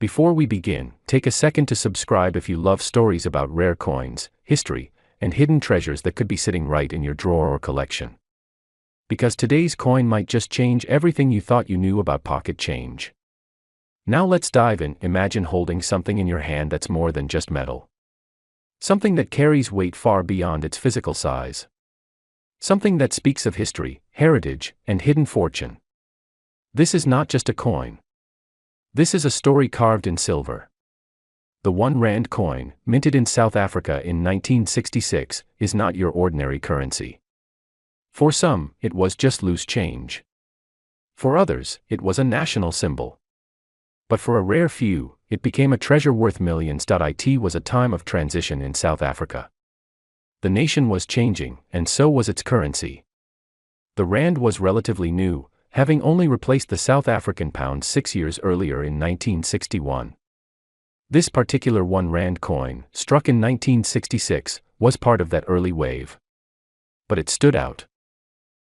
Before we begin, take a second to subscribe if you love stories about rare coins, history, and hidden treasures that could be sitting right in your drawer or collection. Because today's coin might just change everything you thought you knew about pocket change. Now let's dive in. Imagine holding something in your hand that's more than just metal. Something that carries weight far beyond its physical size. Something that speaks of history, heritage, and hidden fortune. This is not just a coin. This is a story carved in silver. The 1 Rand coin, minted in South Africa in 1966, is not your ordinary currency. For some, it was just loose change. For others, it was a national symbol. But for a rare few, it became a treasure worth millions. It was a time of transition in South Africa. The nation was changing, and so was its currency. The rand was relatively new, having only replaced the South African pound 6 years earlier in 1961. This particular 1 Rand coin, struck in 1966, was part of that early wave. But it stood out.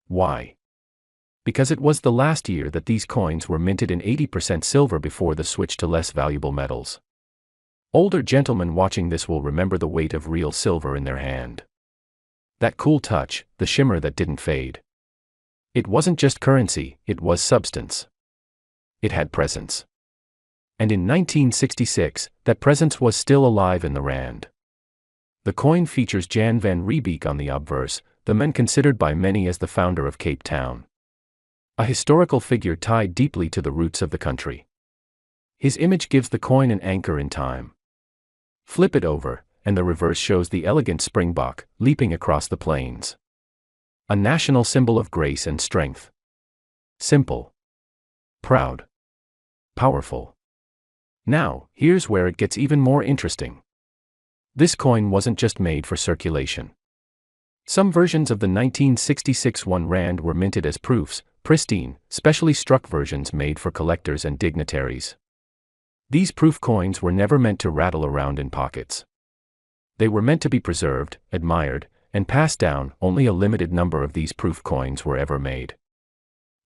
Why? Because it was the last year that these coins were minted in 80% silver before the switch to less valuable metals. Older gentlemen watching this will remember the weight of real silver in their hand. That cool touch, the shimmer that didn't fade. It wasn't just currency, it was substance. It had presence. And in 1966, that presence was still alive in the rand. The coin features Jan van Riebeeck on the obverse, the man considered by many as the founder of Cape Town. A historical figure tied deeply to the roots of the country. His image gives the coin an anchor in time. Flip it over, and the reverse shows the elegant springbok, leaping across the plains. A national symbol of grace and strength. Simple. Proud. Powerful. Now, here's where it gets even more interesting. This coin wasn't just made for circulation. Some versions of the 1966 1 Rand were minted as proofs, pristine, specially struck versions made for collectors and dignitaries. These proof coins were never meant to rattle around in pockets. They were meant to be preserved, admired, and passed down. Only a limited number of these proof coins were ever made.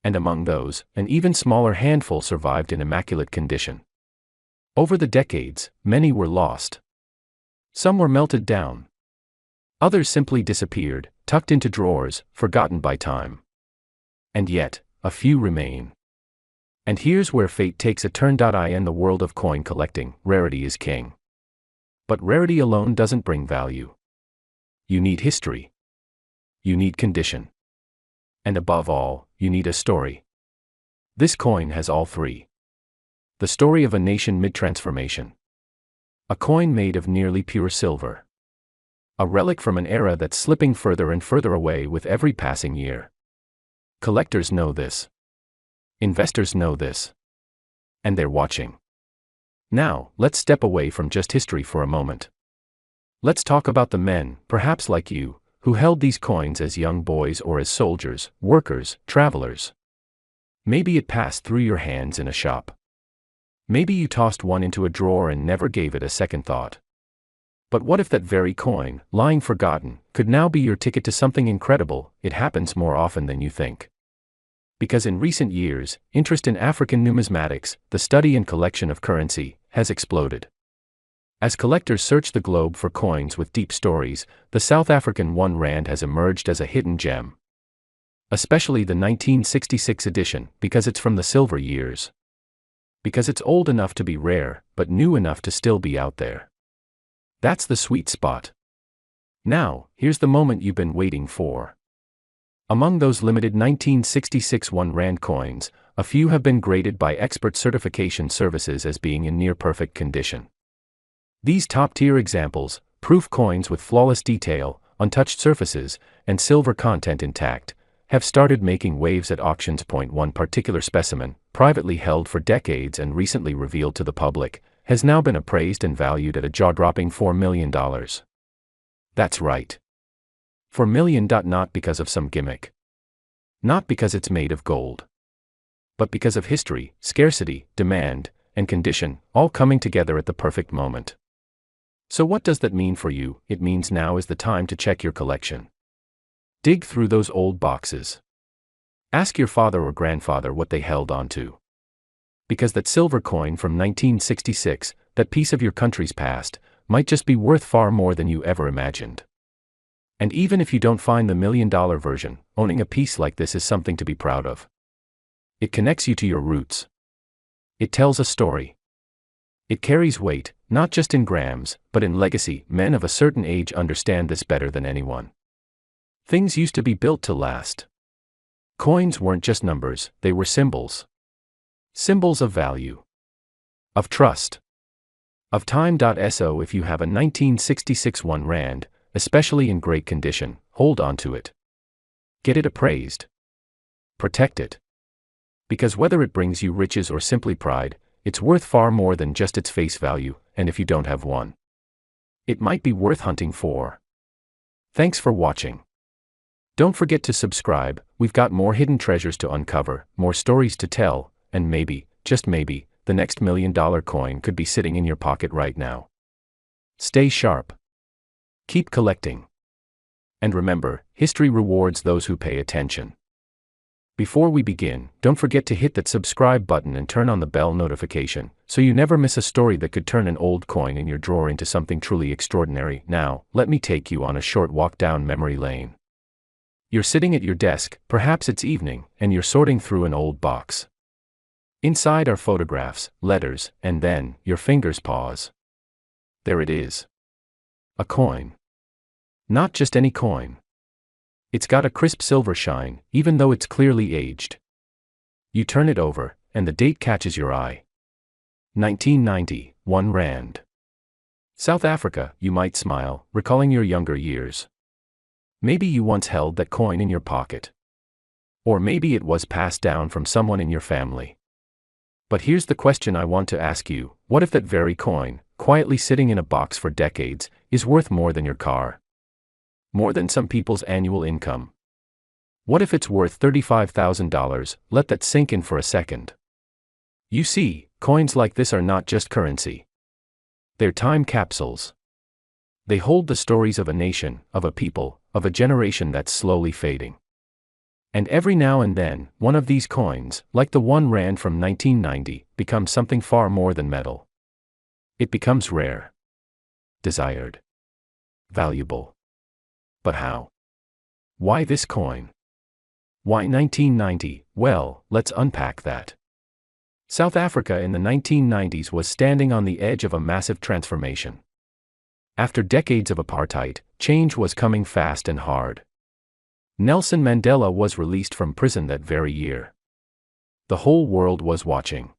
And among those, an even smaller handful survived in immaculate condition. Over the decades, many were lost. Some were melted down. Others simply disappeared, tucked into drawers, forgotten by time. And yet, a few remain. And here's where fate takes a turn. In the world of coin collecting, rarity is king. But rarity alone doesn't bring value. You need history. You need condition. And above all, you need a story. This coin has all three. The story of a nation mid-transformation. A coin made of nearly pure silver. A relic from an era that's slipping further and further away with every passing year. Collectors know this. Investors know this. And they're watching. Now, let's step away from just history for a moment. Let's talk about the men, perhaps like you, who held these coins as young boys or as soldiers, workers, travelers. Maybe it passed through your hands in a shop. Maybe you tossed one into a drawer and never gave it a second thought. But what if that very coin, lying forgotten, could now be your ticket to something incredible? It happens more often than you think. Because in recent years, interest in African numismatics, the study and collection of currency, has exploded. As collectors search the globe for coins with deep stories, the South African 1 Rand has emerged as a hidden gem. Especially the 1966 edition, because it's from the silver years. Because it's old enough to be rare, but new enough to still be out there. That's the sweet spot. Now, here's the moment you've been waiting for. Among those limited 1966 1 Rand coins, a few have been graded by expert certification services as being in near-perfect condition. These top-tier examples, proof coins with flawless detail, untouched surfaces, and silver content intact, have started making waves at auctions. One particular specimen, privately held for decades and recently revealed to the public, has now been appraised and valued at a jaw-dropping $4 million. That's right. $4 million, not because of some gimmick. Not because it's made of gold. But because of history, scarcity, demand, and condition, all coming together at the perfect moment. So what does that mean for you? It means now is the time to check your collection. Dig through those old boxes. Ask your father or grandfather what they held on to. Because that silver coin from 1966, that piece of your country's past, might just be worth far more than you ever imagined. And even if you don't find the $1 million version, owning a piece like this is something to be proud of. It connects you to your roots. It tells a story. It carries weight, not just in grams, but in legacy. Men of a certain age understand this better than anyone. Things used to be built to last. Coins weren't just numbers, they were symbols. Symbols of value. Of trust. Of time. So if you have a 1966 1 rand, especially in great condition, hold on to it. Get it appraised. Protect it. Because whether it brings you riches or simply pride, it's worth far more than just its face value, and if you don't have one, it might be worth hunting for. Thanks for watching. Don't forget to subscribe, we've got more hidden treasures to uncover, more stories to tell, and maybe, just maybe, the next $1 million coin could be sitting in your pocket right now. Stay sharp. Keep collecting. And remember, history rewards those who pay attention. Before we begin, don't forget to hit that subscribe button and turn on the bell notification, so you never miss a story that could turn an old coin in your drawer into something truly extraordinary. Now, let me take you on a short walk down memory lane. You're sitting at your desk, perhaps it's evening, and you're sorting through an old box. Inside are photographs, letters, and then, your fingers pause. There it is. A coin. Not just any coin. It's got a crisp silver shine, even though it's clearly aged. You turn it over, and the date catches your eye. 1990, 1 rand. South Africa, you might smile, recalling your younger years. Maybe you once held that coin in your pocket. Or maybe it was passed down from someone in your family. But here's the question I want to ask you: what if that very coin, quietly sitting in a box for decades, is worth more than your car? More than some people's annual income? What if it's worth $35,000? Let that sink in for a second. You see, coins like this are not just currency. They're time capsules. They hold the stories of a nation, of a people, of a generation that's slowly fading. And every now and then, one of these coins, like the 1 rand from 1990, becomes something far more than metal. It becomes rare. Desired. Valuable. But how? Why this coin? Why 1990? Well, let's unpack that. South Africa in the 1990s was standing on the edge of a massive transformation. After decades of apartheid, change was coming fast and hard. Nelson Mandela was released from prison that very year. The whole world was watching.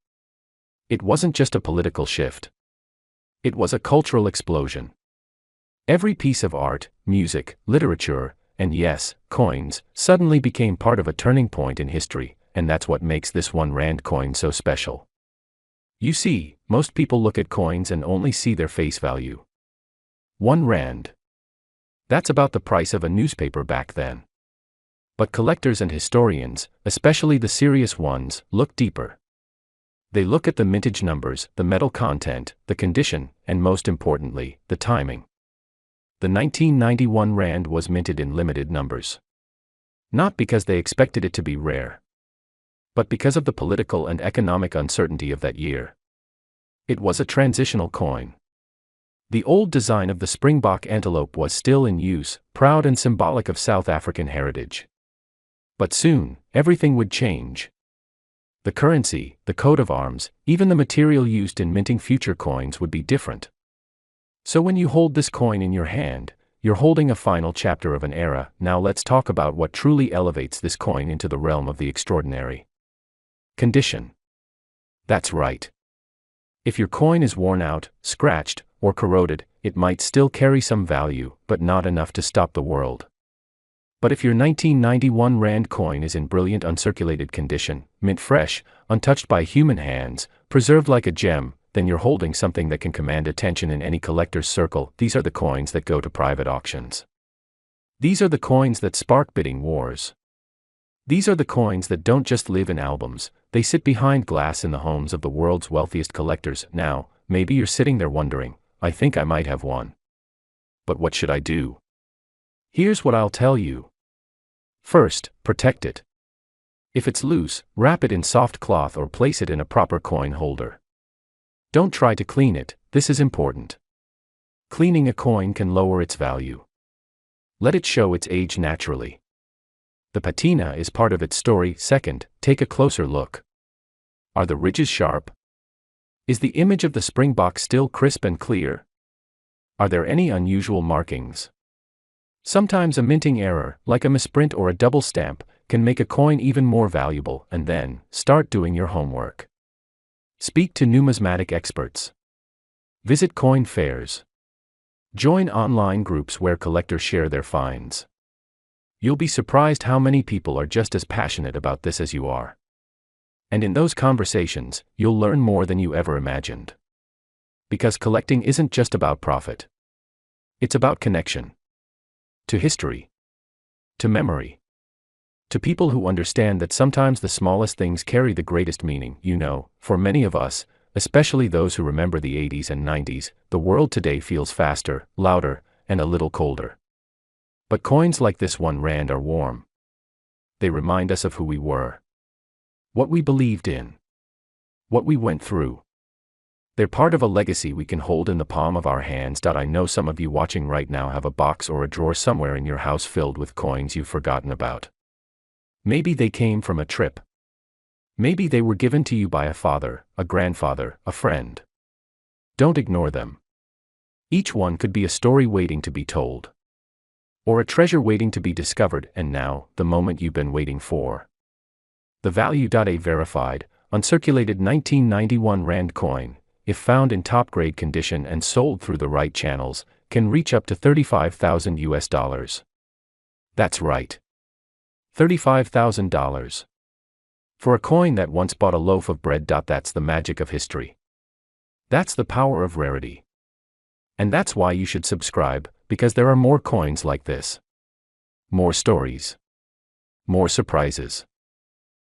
It wasn't just a political shift. It was a cultural explosion. Every piece of art, music, literature, and yes, coins, suddenly became part of a turning point in history, and that's what makes this 1 rand coin so special. You see, most people look at coins and only see their face value. 1 rand. That's about the price of a newspaper back then. But collectors and historians, especially the serious ones, look deeper. They look at the mintage numbers, the metal content, the condition, and most importantly, the timing. The 1991 rand was minted in limited numbers. Not because they expected it to be rare, but because of the political and economic uncertainty of that year. It was a transitional coin. The old design of the springbok antelope was still in use, proud and symbolic of South African heritage. But soon, everything would change. The currency, the coat of arms, even the material used in minting future coins would be different. So when you hold this coin in your hand, you're holding a final chapter of an era. Now let's talk about what truly elevates this coin into the realm of the extraordinary. Condition. That's right. If your coin is worn out, scratched, or corroded, it might still carry some value, but not enough to stop the world. But if your 1991 rand coin is in brilliant uncirculated condition, mint fresh, untouched by human hands, preserved like a gem, then you're holding something that can command attention in any collector's circle. These are the coins that go to private auctions. These are the coins that spark bidding wars. These are the coins that don't just live in albums, they sit behind glass in the homes of the world's wealthiest collectors. Now, maybe you're sitting there wondering, I think I might have one. But what should I do? Here's what I'll tell you. First, protect it. If it's loose, wrap it in soft cloth or place it in a proper coin holder. Don't try to clean it, this is important. Cleaning a coin can lower its value. Let it show its age naturally. The patina is part of its story. Second, take a closer look. Are the ridges sharp? Is the image of the springbok still crisp and clear? Are there any unusual markings? Sometimes a minting error, like a misprint or a double stamp, can make a coin even more valuable. And then, start doing your homework. Speak to numismatic experts. Visit coin fairs. Join online groups where collectors share their finds. You'll be surprised how many people are just as passionate about this as you are. And in those conversations, you'll learn more than you ever imagined. Because collecting isn't just about profit. It's about connection. To history. To memory. To people who understand that sometimes the smallest things carry the greatest meaning. For many of us, especially those who remember the 80s and 90s, the world today feels faster, louder, and a little colder. But coins like this R1 are warm. They remind us of who we were. What we believed in. What we went through. They're part of a legacy we can hold in the palm of our hands. I know some of you watching right now have a box or a drawer somewhere in your house filled with coins you've forgotten about. Maybe they came from a trip. Maybe they were given to you by a father, a grandfather, a friend. Don't ignore them. Each one could be a story waiting to be told. Or a treasure waiting to be discovered. And now, the moment you've been waiting for. The value. A verified, uncirculated 1991 Rand coin, if found in top-grade condition and sold through the right channels, can reach up to $35,000. That's right. $35,000. For a coin that once bought a loaf of bread. That's the magic of history. That's the power of rarity. And that's why you should subscribe, because there are more coins like this. More stories. More surprises.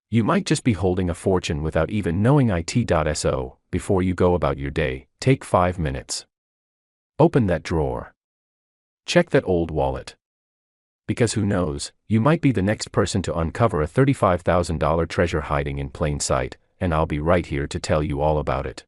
You might just be holding a fortune without even knowing it. So, before you go about your day, take 5 minutes. Open that drawer. Check that old wallet. Because who knows, you might be the next person to uncover a $35,000 treasure hiding in plain sight, and I'll be right here to tell you all about it.